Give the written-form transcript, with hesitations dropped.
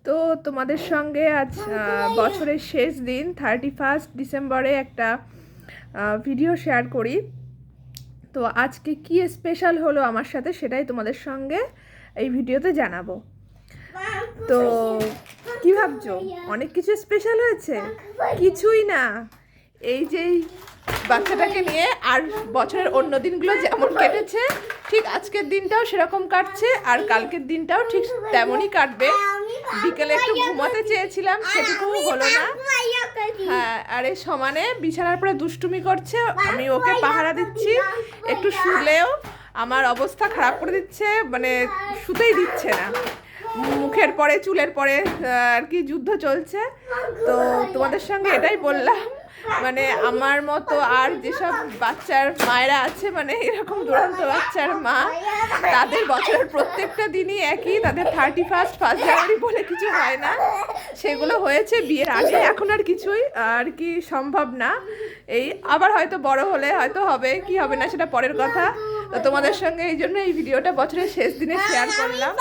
তো তোমাদের সঙ্গে আজ বছরের শেষ দিন 31 ডিসেম্বরে একটা ভিডিও শেয়ার করি। তো আজকে কি স্পেশাল হলো আমার সাথে সেটাই তোমাদের সঙ্গে এই ভিডিওতে জানাবো। তো কি ভাবছো অনেক কিছু স্পেশাল হয়েছে? কিছুই না, এই যে বাচ্চাটাকে নিয়ে আর বছরের অন্য দিনগুলো যেমন কেটেছে ঠিক আজকের দিনটাও সেরকম কাটছে, আর কালকের দিনটাও ঠিক তেমনই কাটবে। বিকেলে একটু ঘুমাতে চেয়েছিলাম, সেটুকু হলো না। হ্যাঁ, আর এই সমানে বিছানার পরে দুষ্টুমি করছে, আমি ওকে পাহারা দিচ্ছি। একটু শুলেও আমার অবস্থা খারাপ করে দিচ্ছে, মানে শুতেই দিচ্ছে না। মুখের পরে চুলের পরে আর কি যুদ্ধ চলছে। তো তোমাদের সঙ্গে এটাই বললাম, মানে আমার মতো আর যেসব বাচ্চার মায়েরা আছে, মানে এরকম দুরন্ত বাচ্চার মা, তাদের বছরের প্রত্যেকটা দিনই একই। তাদের 31 জানুয়ারি বলে কিছু হয় না, সেগুলো হয়েছে বিয়ের আগে, এখন আর কিছুই আর কি সম্ভব না। এই আবার হয়তো বড় হলে হয়তো হবে, কি হবে না সেটা পরের কথা। তো তোমাদের সঙ্গে এই জন্য এই ভিডিওটা বছরের শেষ দিনে শেয়ার করলাম।